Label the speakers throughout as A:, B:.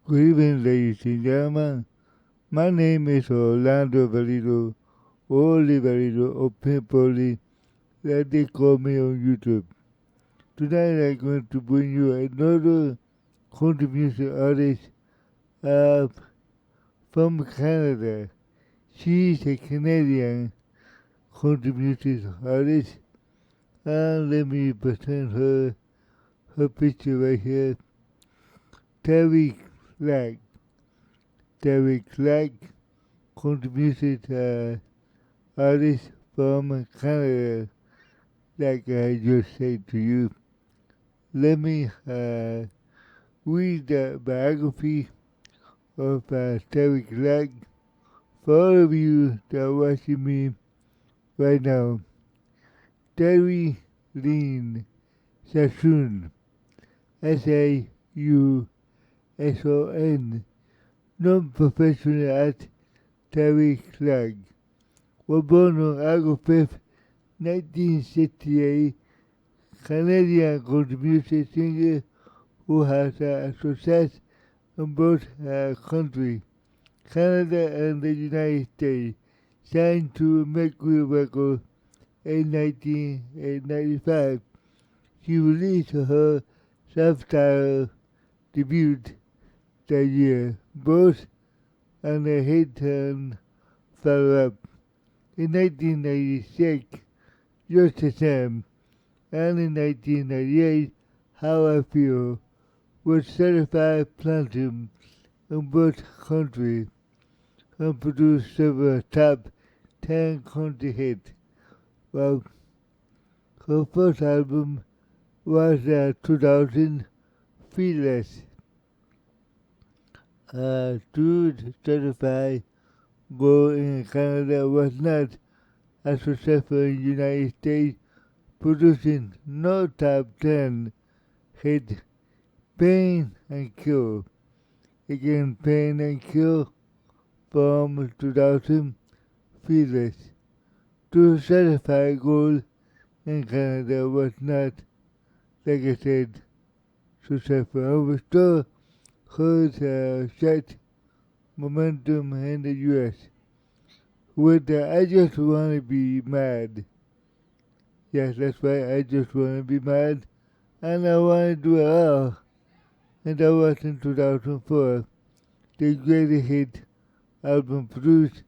A: Good evening, ladies and gentlemen. My name is Orlando Valido, Oli Valido, or Pimpoli, that they call me on YouTube. Tonight I'm going to bring you another contribution artist uh, from Canada. She's a Canadian contribution artist, and let me present her picture right here. Terri Clark. Terri Clark contributed artist from Canada, like I just said to you. Let me read the biography of Terri Clark for all of you that are watching me right now. Terri Lynn Sassoon, Sauson, non-professional art Terri Clark, was born on August 5th, 1968, Canadian contribution singer who has a success in both countries, Canada and the United States, signed to Mercury Records in 1995. She released her self-titled debut that year, both and a hit and follow-up. In 1996, Just the Same, and in 1998, How I Feel, was certified platinum in both countries and produced several top 10 country hits. Well, her first album was 2000, Fearless. Two certified gold in Canada was not as successful in the United States, producing no top 10 hit. Pain and Kill. Again, Pain and Kill from 2000, Fearless. To certify gold in Canada was not, like I said, successful. And restore her set momentum in the US with I Just Wanna Be Mad. Yes, that's right, I Just Wanna Be Mad, and I Wanna Do It All. And that was in 2004. The greatest hit album produced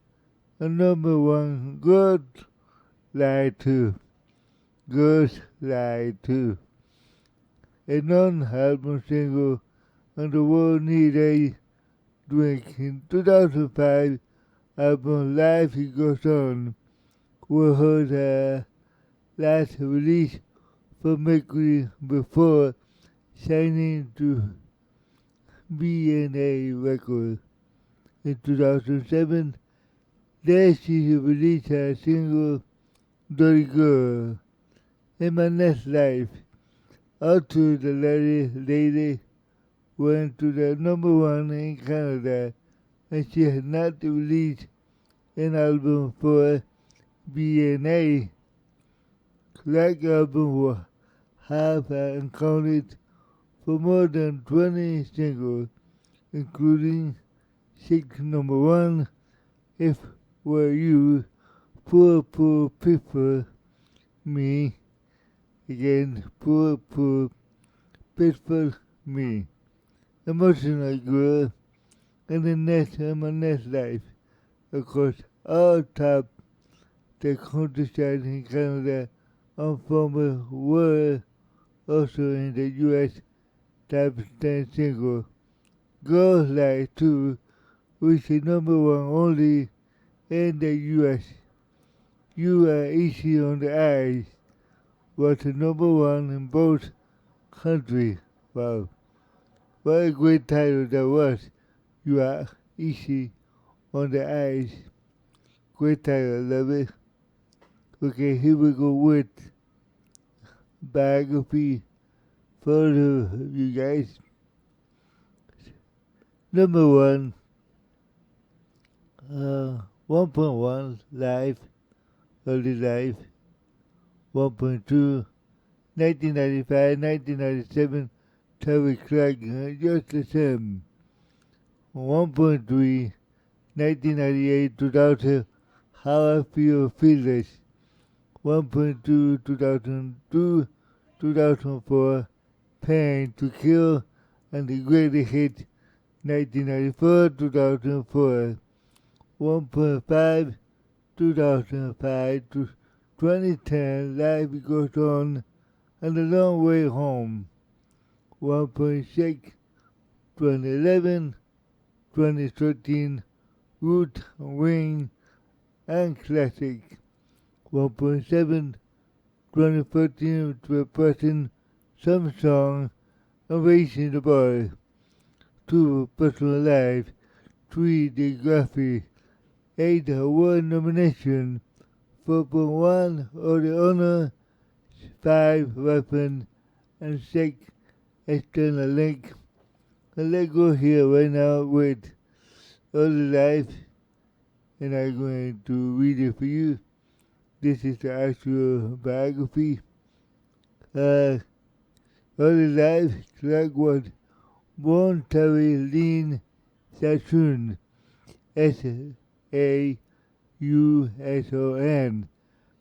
A: a number one, Girls Lie Too. Girls Lie Too. A non-album single on the World Need a Drink. In 2005, album Life It Goes On was her last release for Mercury before signing to B&A Records. In 2007, there she released her single Dirty Girl. In My Next Life, also the lady went to the number one in Canada, and she had not released an album for B&A. Clark album have accounted for more than 20 singles, including 6 number one, If Were You, Poor People, Me, again, Poor People, Me, Emotional Girl, and My Next Life. Of course, all top the countryside in Canada and former were also in the US top 10 single. Girls Lie Too, which is number one only in the US. You Are Easy on the Eyes was the number one in both countries. Wow, what a great title that was. You Are Easy on the Eyes. Great title, love it. Okay, here we go with biography for you guys. Number one, 1.1 Live, Early Life, 1.2, 1995, 1997, Terri Clark, Just the Same, 1.3, 1998, 2000, How I Feel Fearless. 1.2, 2002, 2004, Pain to Kill, and the greatest hit, 1994, 2004. 1.5, 2005 to 2010, Life Goes On, and A Long Way Home. 1.6, 2011, 2013, Root, Wing, and Classic. 1.7, 2014, to a person, some song, and Raising the Boy. 2, Personal Life. 3, The Graphy. 8, award nomination. 4.1, All the Honor. 5, Weapon. And 6, external link. And let's go here right now with All the Life. And I'm going to read it for you. This is the actual biography. All the Life, Clark was born Terri Lynn Sassoon, Sauson,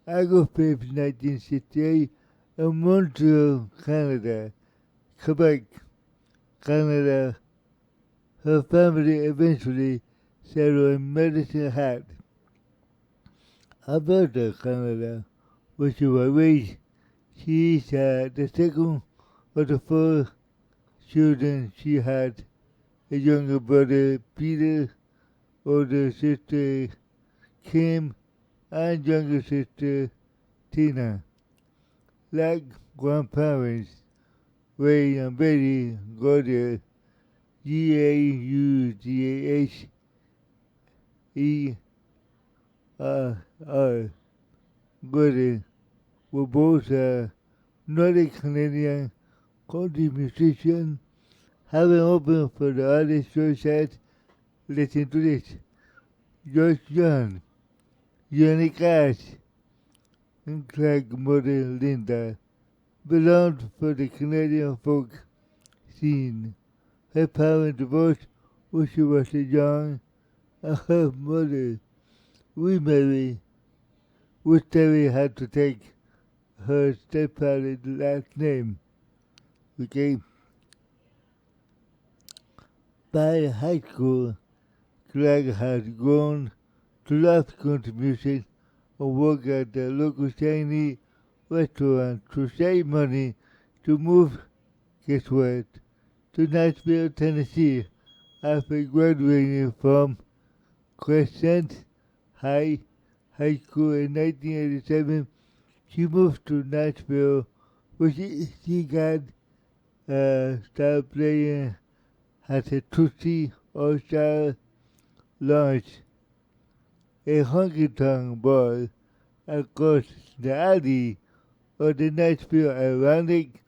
A: August 5th, 1968, in Montreal, Canada, Quebec, Canada. Her family eventually settled in Medicine Hat, Alberta, Canada, where she was raised. She is the second of the 4 children she had: a younger brother, Peter, older sister, Kim, and younger sister, Tina. Like grandparents, Ray and Betty Gaudier, Gaudier, Gaudier, were both Nordic Canadian country musicians. Having opened for the artist George said, listen to this: George John, Johnny Cash, and Clark mother Linda belonged for the Canadian folk scene. Her parents divorced when she was young, and her mother remarried, which Terri had to take her stepfather's last name. Okay. By high school, Clark had gone to love country music and work at the local Chinese restaurant to save money to move, guess what, to Nashville, Tennessee after graduating from Crescent High School in 1987. She moved to Nashville, where she got started playing at a Tootsie All-Star Lounge, a honky-tonk bar across the alley of the Nashville Ironic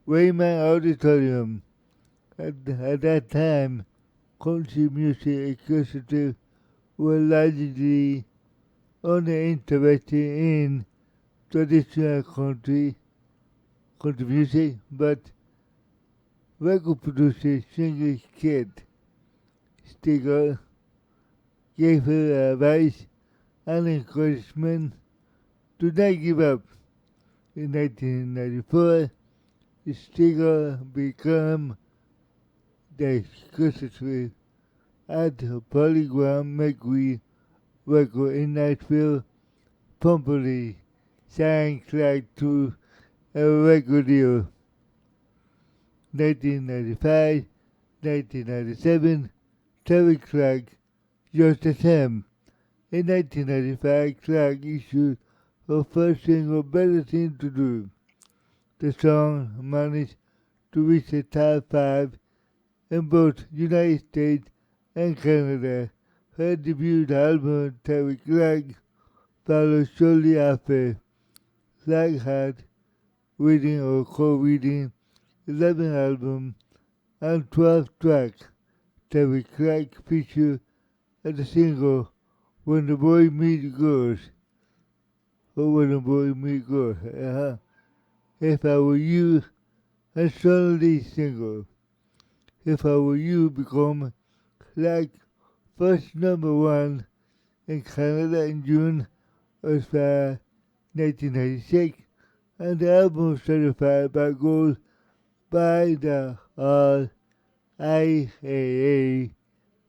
A: Wayman Auditorium. At that time, country music executives were largely only interested in traditional country music, but record producer singer Kate Stigger gave her advice and encouragement to not give up. In 1994, Stigger became the executive at Polygram Mercury Record in Nashville, promptly signed Clark to a record deal. 1995, 1997, Terri Clark just the same. In 1995, Clark issued her first single, Better Thing to Do. The song managed to reach the top 5 in both United States and Canada. Her debut album, Terri Clark, followed shortly after. Clark had written or co-written 11 albums and 12 tracks. Terri Clark featured as a single When the Boy Meets Girls. Oh, When the Boy Meets Girls. If I Were You, and suddenly single. If I Were You become Like first number one in Canada in June of 1996, and the album was certified by gold by the IAA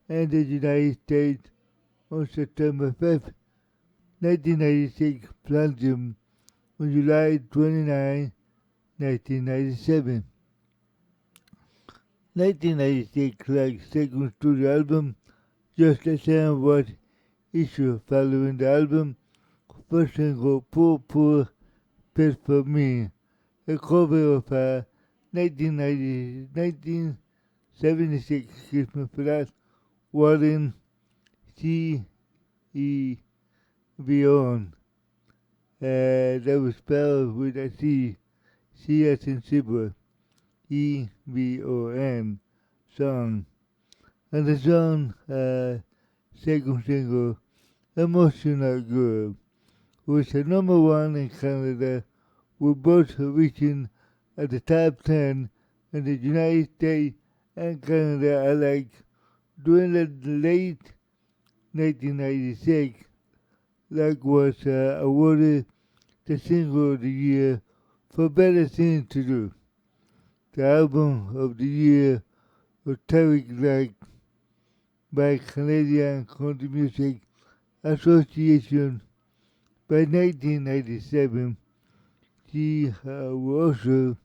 A: and the United States on September 5th, 1996, platinum on July 29, 1997. 1996 Clark's second studio album, Just the Same was issued following the album first single Poor Poor Pit for Me, a cover of a 1976 Christmas flat Warren C. E. Beyond. That was spelled with a C, C as in Silver, EBON, song. And the song, second single, Emotional Girl, was the number one in Canada, with both reaching at the top 10 in the United States and Canada alike during the late 1996. Like was awarded the Single of the Year for Better Things to Do. The Album of the Year was Terri by Canadian Country Music Association. By 1997, she was also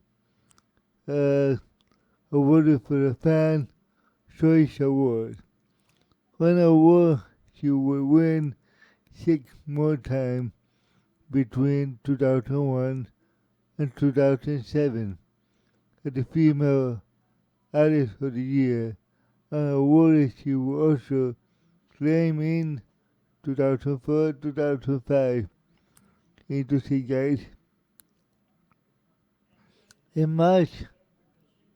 A: awarded for the Fan Choice Award. One award she would win 6 more times between 2001 and 2007 as the Female Artist of the Year, an award she would also claim in 2004, 2005. Interesting, guys. In March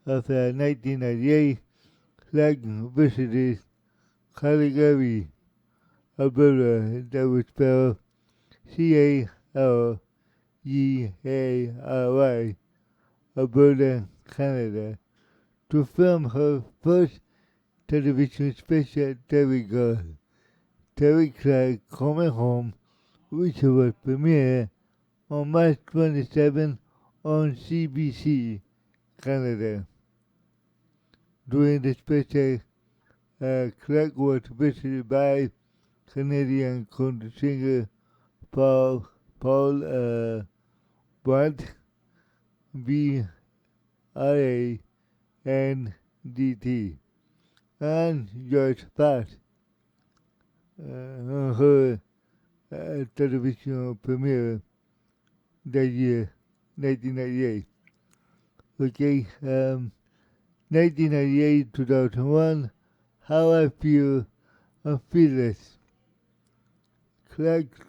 A: of 1998, Clark visited Calgary, Alberta, that was spelled Calgary, Alberta, Canada, to film her first television special, Terri Clark Coming Home, which was premiered on March 27 on CBC Canada. During the special, Clark was visited by Canadian country singer Paul Brandt, BRANDT, and George Pat on her television premiere that year, 1998. Okay, 1998-2001, How I Feel, I'm Fearless. Clark's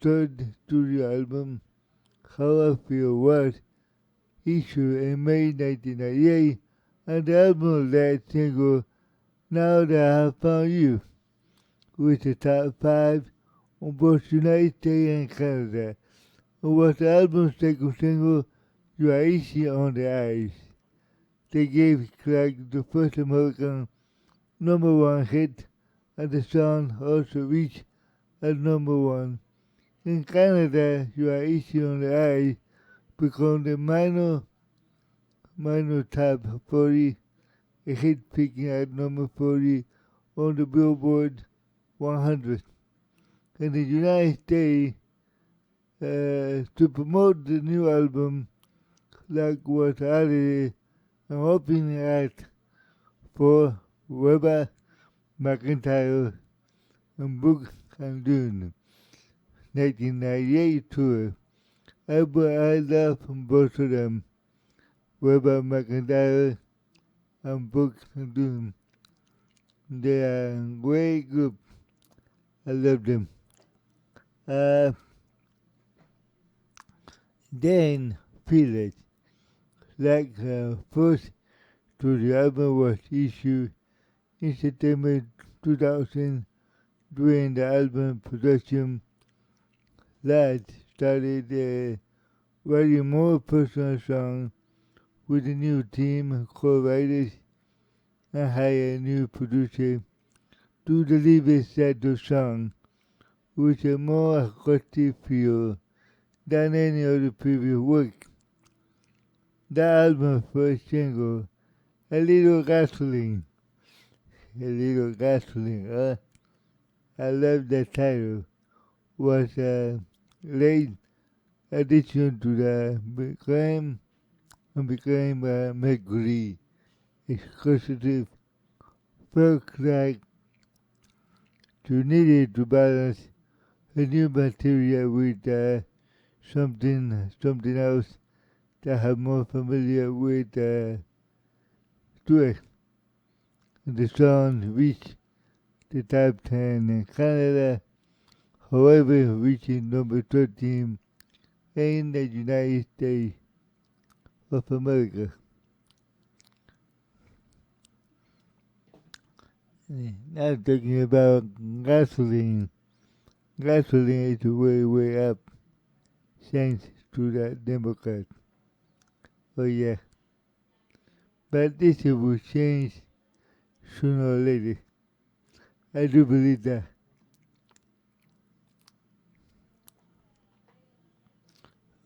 A: third studio album, How I Feel, was issued in May 1998, and the album led single, Now That I Have Found You, with the top 5 on both United States and Canada, and was the album's second single, You Are Easy on the Eyes. They gave Clark the first American number one hit, and the song also reached at number one. In Canada, You Are Easy on the Eyes became the minor top 40, a hit peaking at number 40 on the Billboard 100. In the United States, to promote the new album, Clark was added an opening act for Reba McEntire and Book and Dune 1998 tour. I love both of them, Reba McEntire and Book and Dune. They are a great group. I love them. Then Fearless, like first studio album, was issued in September 2000. During the album production, Ladd started writing more personal songs with a new team, co-writers and hire a new producer to deliver the song with a more acoustic feel than any of the previous work. The album's first single, A Little Gasoline. A Little Gasoline, huh? I love that title. Was a late addition to the became a Mercury exclusive folk track to needed to balance the new material with something else that I'm more familiar with to it. The song reached the top 10 in Canada, however reaching number 13 in the United States of America. Now talking about gasoline. Gasoline is way, way up thanks to the Democrat. Oh yeah. But this will change sooner or later. I do believe that.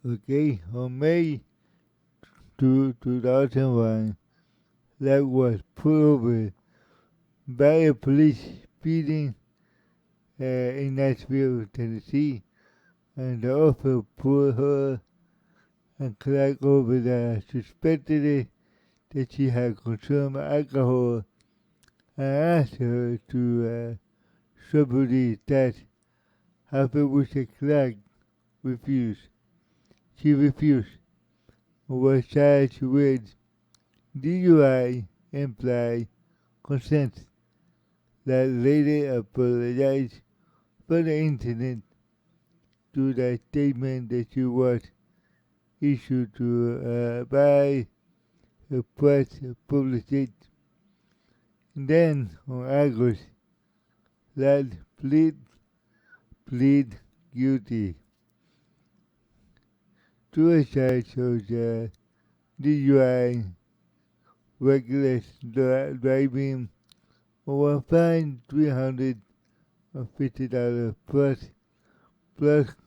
A: Okay, on May 2001, Lag was pulled over by a police speeding in Nashville, Tennessee, and the officer pulled her and Clark over the suspected that she had consumed alcohol and asked her to soberly start. However, which Clark refused. She refused and was charged with DUI implied consent. That later apologized for the incident to the statement that she was issued to by a press publicist. Then, on August, Ladd plead guilty to a charge of DUI, reckless driving, or fined $350 plus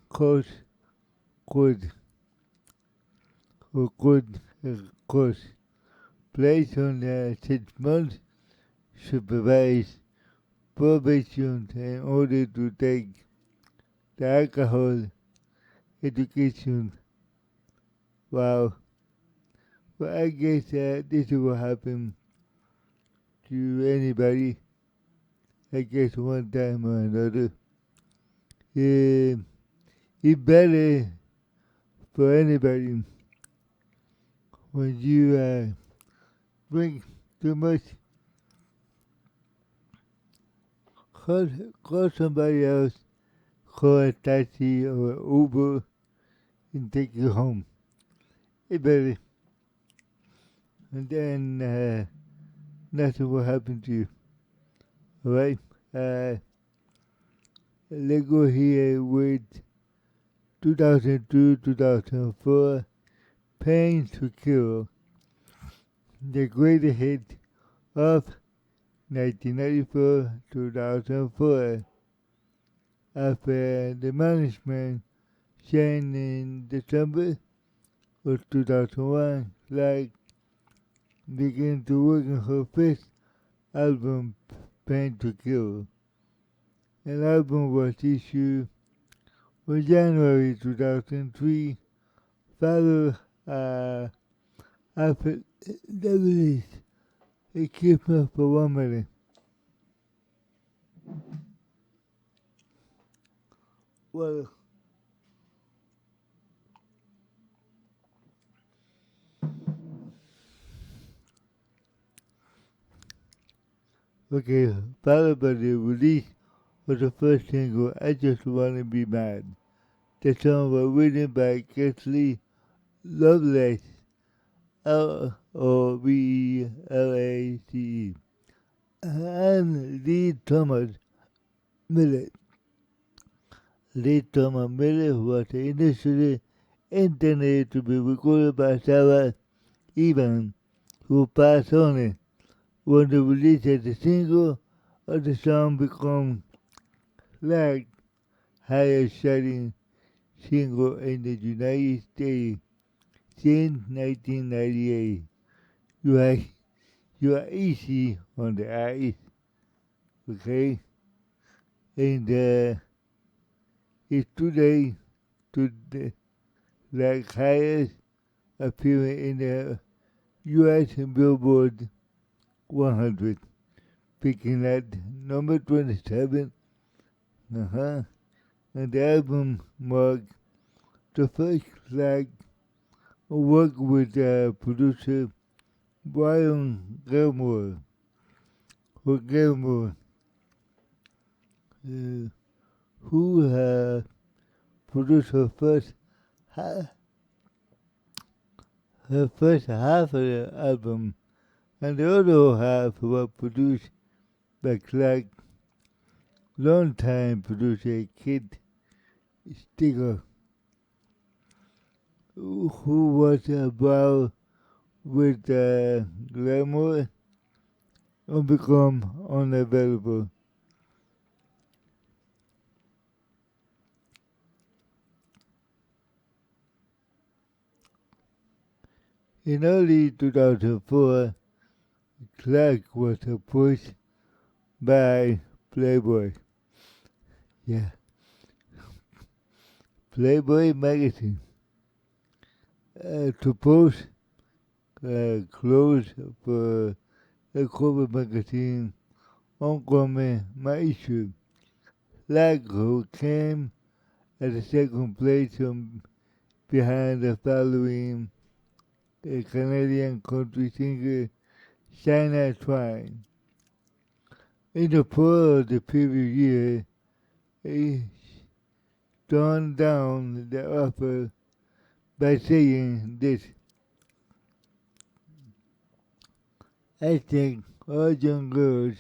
A: cost cost placed on 6 months supervised probation in order to take the alcohol education. Wow. But I guess this will happen to anybody. I guess one time or another. It's better for anybody when you drink too much. Call somebody else, call a taxi or Uber and take you home. It's better. And then nothing will happen to you. Alright? Let's go here with 2002-2004, Pain to Kill, the greatest hit of 1994-2004. After the management changed in December of 2001, Clark began to work on her first album, Pain to Kill. An album was issued in January 2003, followed after the release, a Christmas for 1 minute. Well, okay, followed by the release of the first single, I Just Wanna Be Mad. The song was written by Kesley Lovelace, Lovelace, and Lee Thomas Miller. Lee Thomas Miller was initially intended to be recorded by Sarah Evans, who passed on when the release as a single of the song became like highest selling single in the United States since 1998. You are, you are easy on the eyes, okay? And it's today to the like highest appearing in the U.S. Billboard 100, picking at number 27. And the album marked the first like work with producer Brian Gilmore, uh, who produced ha- her first half of the album, and the other half was produced by Clark longtime producer Kid Sticker, who was about with Glamour and become unavailable. In early 2004, Clark was approached by Playboy. Yeah, Playboy magazine to post clothes for a cover magazine ongoing my issue. Like who came at the second place behind the following Canadian country singer Shania Twain. In the fall of the previous year, he turned down the offer by saying this: I think all young girls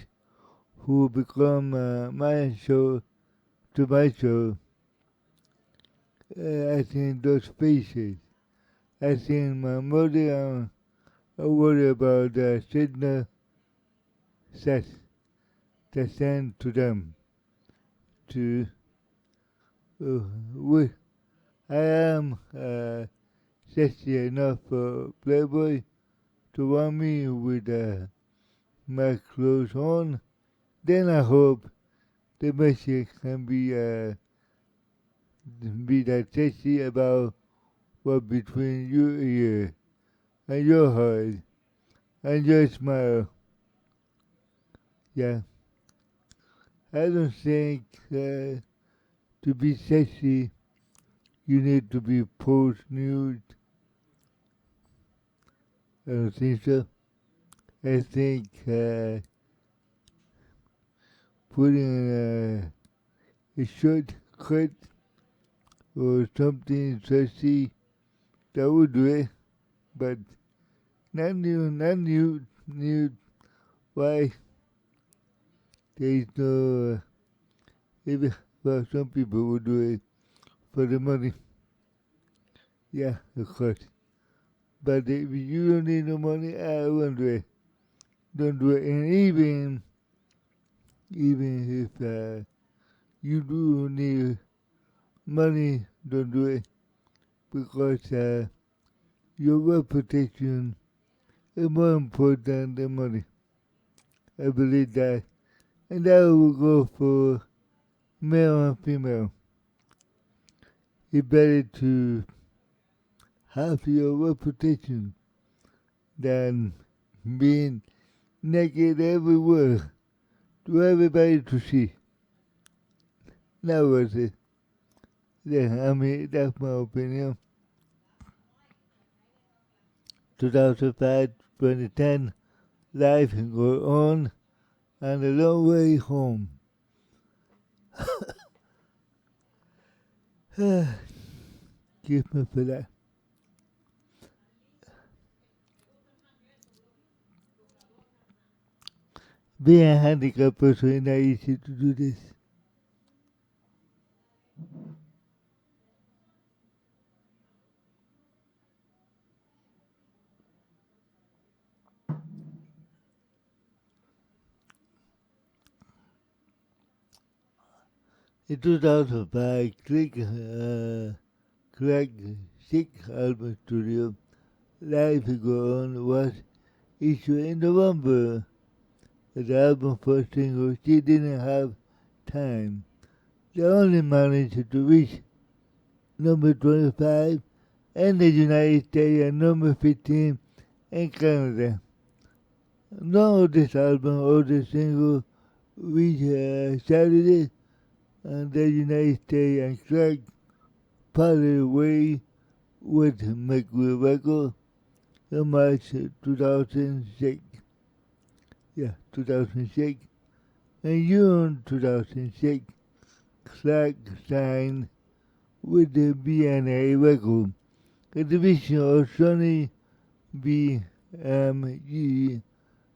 A: who become my show, I think those faces. I think my mother worry about the signal set to send to them. To we, I am sexy enough for Playboy to want me with my clothes on. Then I hope the message can be that sexy about what between your ear and your heart and your smile. Yeah, I don't think to be sexy you need to be post nude. I don't think so. I think putting a short cut or something sexy that would do it, but not nude. Why? There is no. Maybe well, some people would do it for the money. Yeah, of course. But if you don't need no money, I won't do it. Don't do it. And even if you do need money, don't do it because your reputation is more important than money. I believe that. And that will go for male and female. It's better to have your reputation than being naked everywhere to everybody to see. That was it. Yeah, I mean, that's my opinion. 2005, 2010, life can go on and a long way home. Give me for that. Being a handicapped person is not easy to do this. In 2005, Craig sixth album studio, Life Go On, was issued in November. The album first single, She Didn't Have Time. They only managed to reach number 25 in the United States and number 15 in Canada. None of this album or the single reached Saturday in the United States, and Craig parted way with McGill Records in March 2006. 2006. In June 2006, Clark signed with the B&A Record, a division of Sony BMG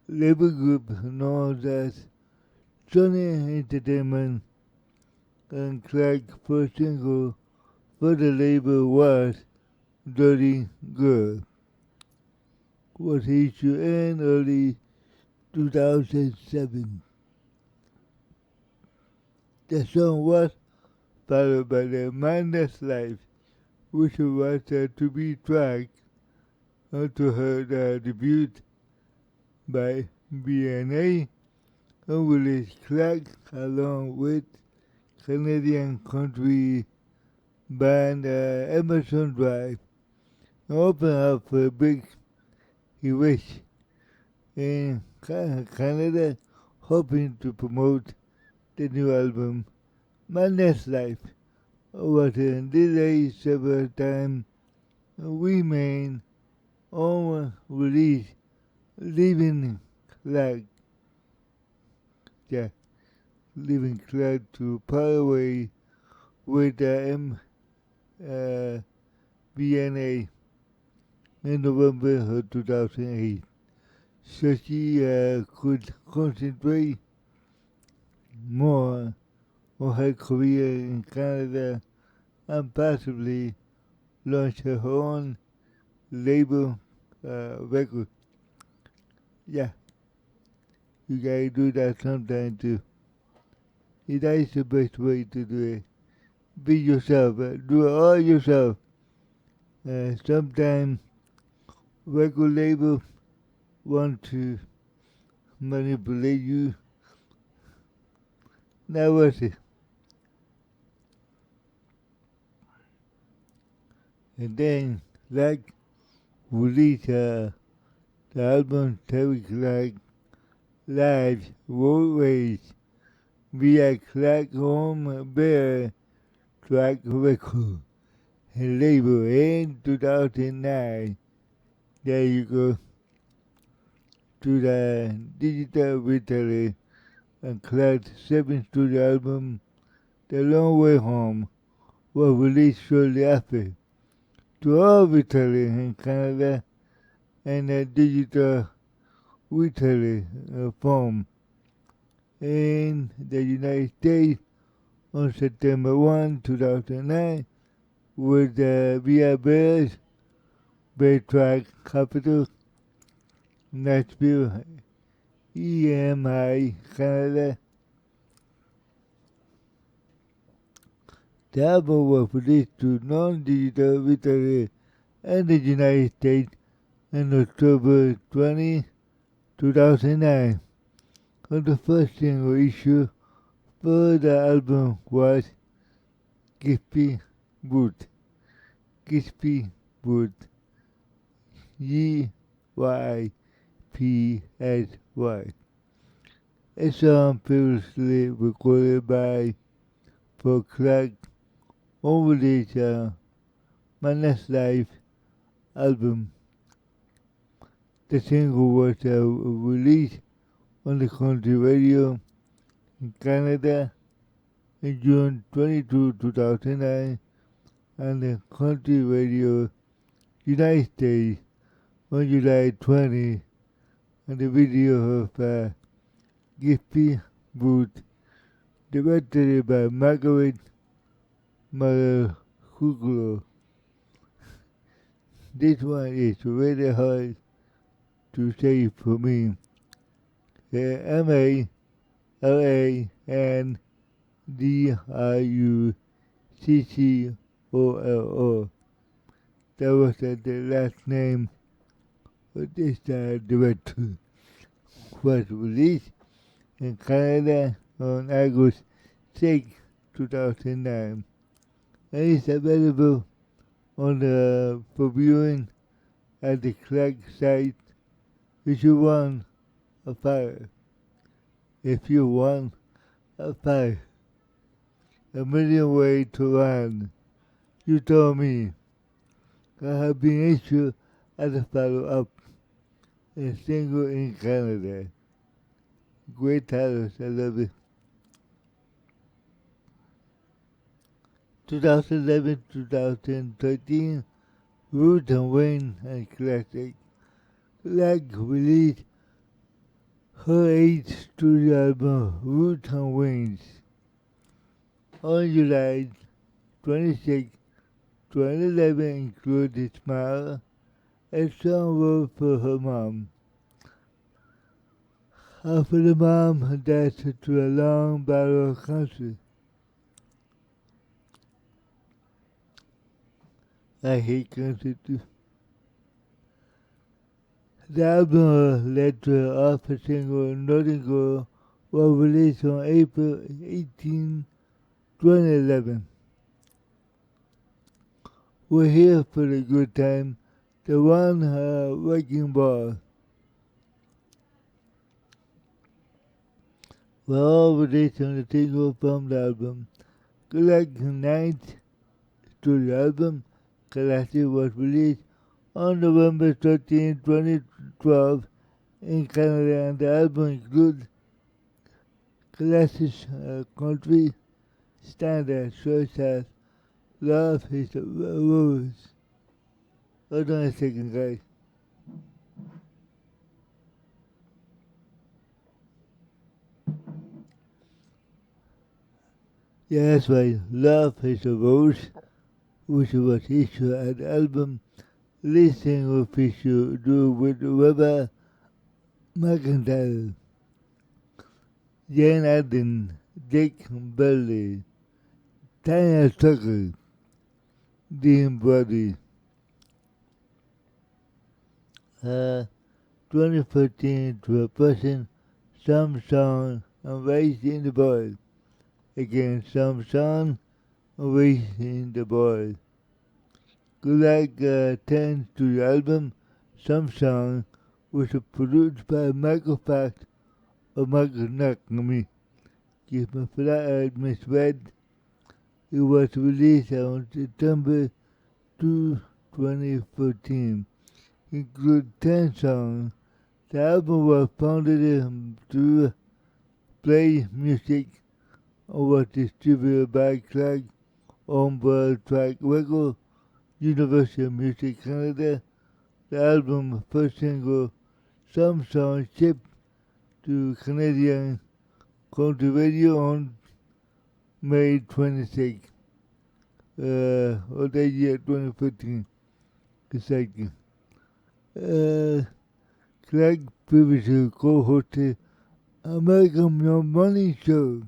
A: label group known as Sony Entertainment, and Clark's first single for the label was Dirty Girl, was issued in early 2007. The song was followed by the Madness Life, which was to be tracked onto her debut by B&A and released Clark along with Canadian country band Emerson Drive and opened up for a big wish in Canada, hoping to promote the new album. Madness Life was delayed several times and remained on release, leaving Clark to part away with the B&A in November of 2008, so she could concentrate more on her career in Canada and possibly launch her own label record. Yeah, you gotta do that sometime too. That is the best way to do it. Be yourself, do it all yourself. Sometimes record label want to manipulate you. Not worth it. And then Clark released the album Terri Clark Live Roadways via Clark Home Bear Track Record and label in 2009. There you go. To the digital retailer and Clark's seventh studio album, The Long Way Home, was released shortly after. To all retailers in Canada and the digital retailer form in the United States on September 1, 2009, with via Bears, Bear Track Capital, Nashville, EMI, Canada. The album was released to non-digital retailers in the United States on October 20, 2009. And the first single issue for the album was Gispy Boot. Gispy Boot. Gypsy. A song previously recorded by for Clark on his Madness Life album. The single was released on the country radio in Canada in June 22, 2009, and the country radio United States on July 20, and the video of Gispy Boot, directed by Margaret Maracuglo. This one is really hard to say for me. Drucciolo. That was the last name of this director. Was released in Canada on August 6, 2009, and is available on the for viewing at the Clark site if you want a fire. If you want a fire, a million ways to run. You told me I have been issued as a follow-up and single in Canada. Great titles, I love it. 2011-2013, Root and Wayne and Classic. Clark released her 8th studio album, Root and Wayne's, on July 26, 2011, included Smile, a song wrote for her mom. After the mom died to a long battle of cancer. I hate cancer too. The album led to her offer single Northern Girl was released on April 18, 2011. We're here for the good time, the one wrecking ball. We're all released on the single from the album. Clark's 9th studio album, Classic, was released on November 13, 2012 in Canada, and the album includes classic country standards such as Love is a Rose. Hold on a second, guys. Yeah, that's right. Love is a Rose, which was issued as an album lead single feature do with Weber McIntyre, Jane Adden, Jake Burley, Tanya Tucker, Dean Brody. 2014 to a person, some song, and raising the boy. Again, some song, and raising the boy. Clark 10 to the album, some song, was produced by Michael Fact or Michael Nakami. If my flat misread, it was released on September 2, 2014. Include 10 songs. The album was founded through Play Music and was distributed by Clark on World Track Record, University of Music Canada. The album's first single, Some Songs, shipped to Canadian country radio on May 26, of that year 2014. Exactly. Clark previously co-hosted American Morning Show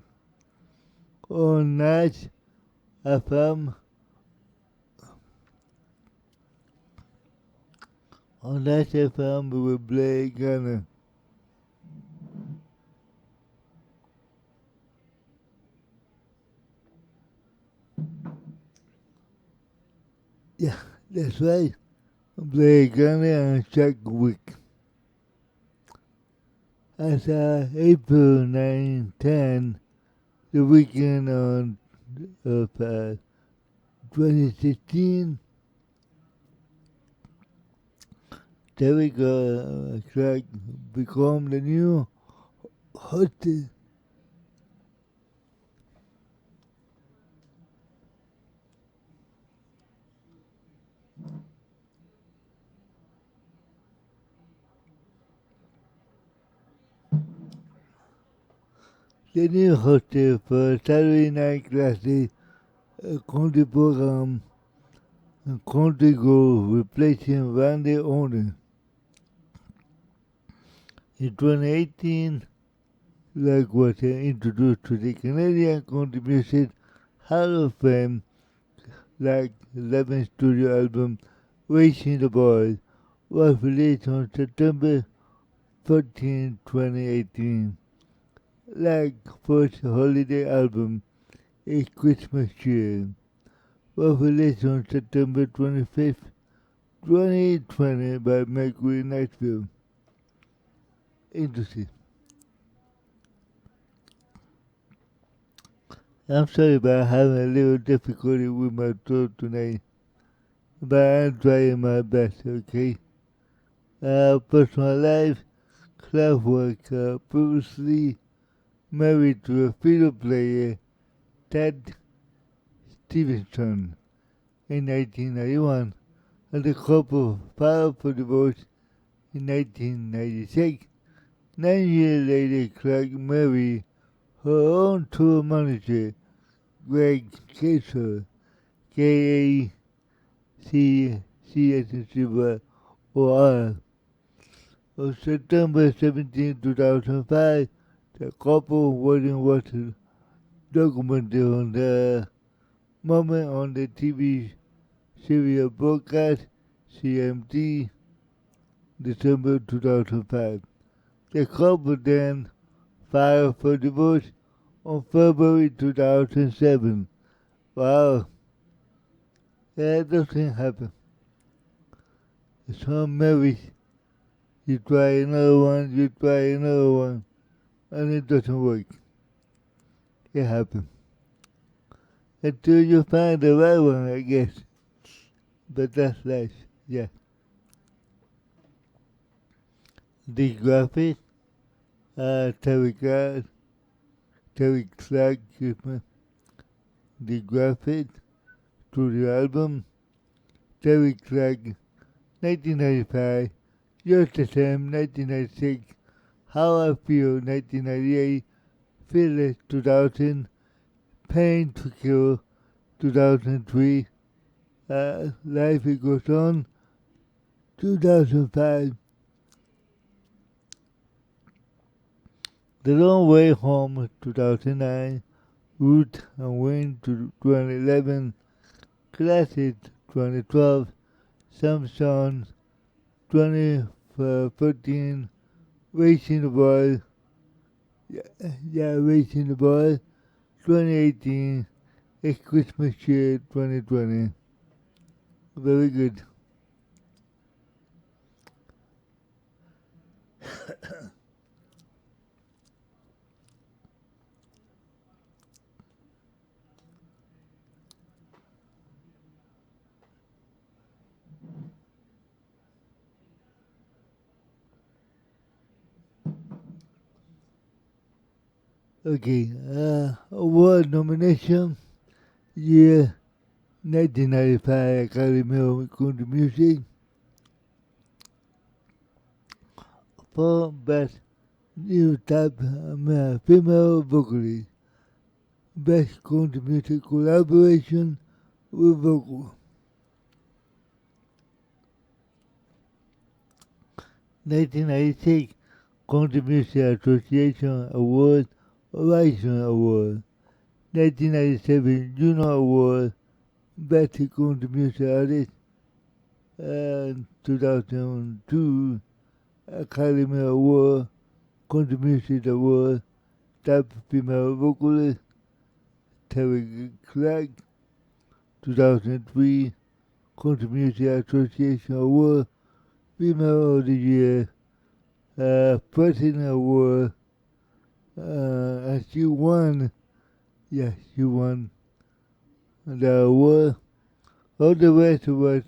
A: on Nash FM. On Nash FM with Blake Gunner. Yeah, that's right. Blake Gunner and Chuck Wick. As April 9, 10, the weekend of 2016, Terri Clark became the new host. The new host for Saturday Night Classic, a country program, Country Gold, replacing Randy Orton. In 2018, like was introduced to the Canadian Country Music Hall of Fame, like 11 studio album Racing the Boys, was released on September 14, 2018. Like first holiday album, A Christmas Cheer, was released on September 25th, 2020 by Mercury Nashville. Interesting. I'm sorry about having a little difficulty with my throat tonight, but I'm trying my best, okay? Personal life, Kraftwerk, previously married to a fiddle player, Ted Stevenson, in 1991, and the couple filed for divorce in 1996. 9 years later, Clark married her own tour manager, Greg Casher, Kaccher. On September 17, 2005, the couple wedding was documented on the moment on the TV serial broadcast CMT, December 2005. The couple then filed for divorce on February 2007. Wow, that doesn't happen. Some marriage, you try another one, and it doesn't work. It happens. Until you find the right one, I guess. But that's life, yeah. The graphic, Terry Clark, the graphic to the album, Terry Clark, 1995, Just the Same, 1996, How I Feel, 1998, Fearless, 2000, Pain to Kill, 2003, Life It Goes On, 2005, The Long Way Home, 2009, Root and Win, 2011, Classic, 2012, Samsung, 2013, Racing the Ball, Racing the Ball, 2018, A Christmas Cheer, 2020. Very good. Okay, award nomination, year 1995 Academy of Country Music for Best New Type Female Vocalist, Best Country Music Collaboration with Vocal. 1996 Country Music Association Award, Horizon Award. 1997 Juno Award, Best Country Music Artist. 2002 Academy Award, Country Music Award, Top Female Vocalist, Terri Clark. 2003 Country Music Association Award, Female of the Year, President Award, and she won the award. All the rest was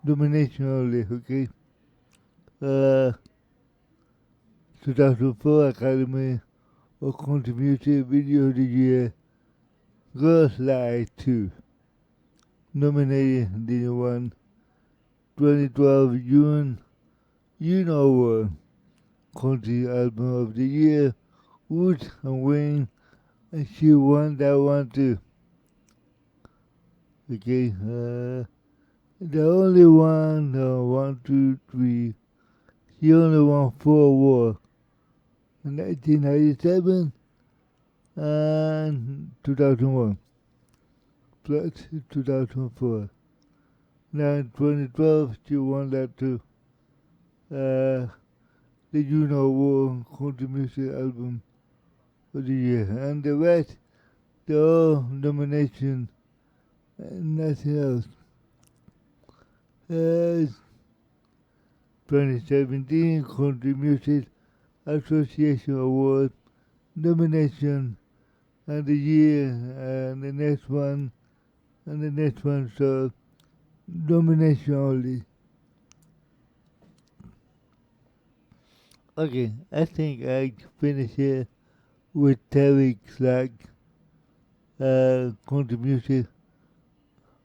A: domination only, okay? 2004 Academy of Country Music Video of the Year, Girls Lie 2, nominated, didn't won. 2012 Juno Award, Country Album of the Year, Woods and Wayne, and she won that one too. Okay, the only one, 1, 2, 3, she only won 4 awards. 1997 and 2001 plus 2004. Now in 2012 she won that too. The Juno Award Country Music Album of the Year. And the rest, they're all nomination and nothing else. 2017 Country Music Association Award nomination, and the year, and the next one, and the next one, so nomination only. Okay, I think I finish here with Terri Country Music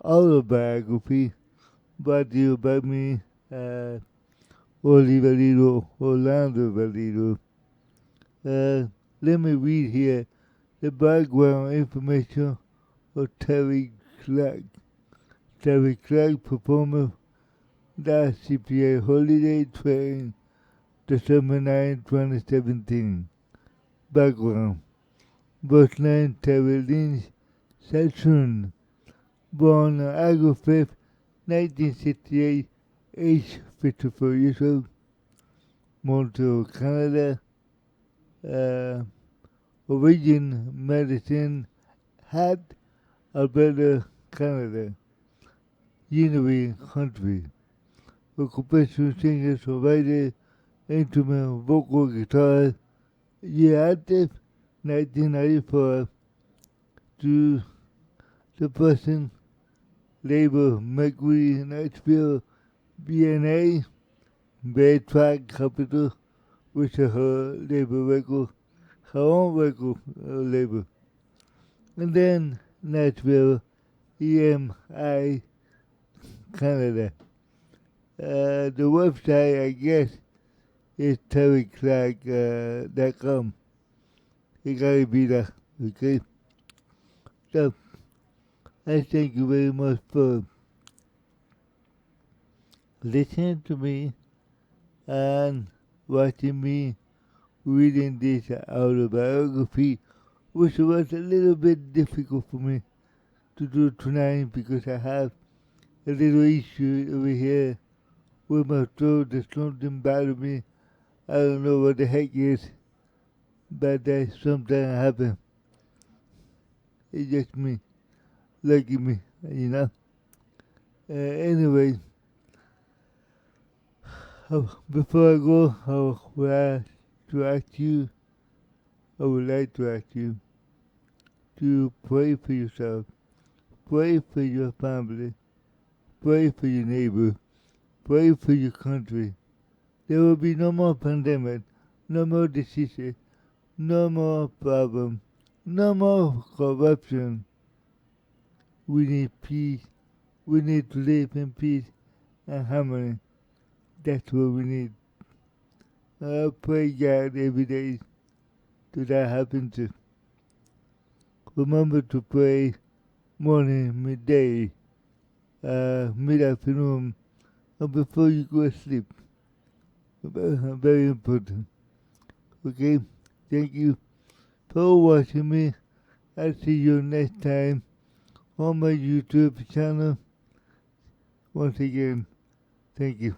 A: autobiography, brought to you by me, Orlando Valido. Let me read here the background information of Terri Clark. Terri Clark performer that CPA Holiday Train, December 9, 2017. Background. Birth name Terri Lynch Satchun. Born on August 5, 1968, age 54 years old. Montreal, Canada. Origin Medicine Hat, Alberta, Canada. Unity country. Occupation singer, songwriter, instrument, vocal, guitar. Year active 1994 to the person label Mercury Nashville BNA Bay Track Capital, which is her label record, her own record label. And then Nashville EMI Canada. The website, I guess, is terriclark.com. You gotta be there, okay? So, I thank you very much for listening to me and watching me reading this autobiography, which was a little bit difficult for me to do tonight because I have a little issue over here with my throat. There's something bothering me. I don't know what the heck is, but that sometimes happens. It's just me, lucky me, you know. Anyway, before I go, I would like to ask you to pray for yourself, pray for your family, pray for your neighbor, pray for your country. There will be no more pandemic, no more diseases, no more problem, no more corruption. We need peace. We need to live in peace and harmony. That's what we need. I pray God every day to that happen too. Remember to pray morning, midday, mid-afternoon, and before you go to sleep. Very important. Okay? Thank you for watching me. I'll see you next time on my YouTube channel. Once again, thank you.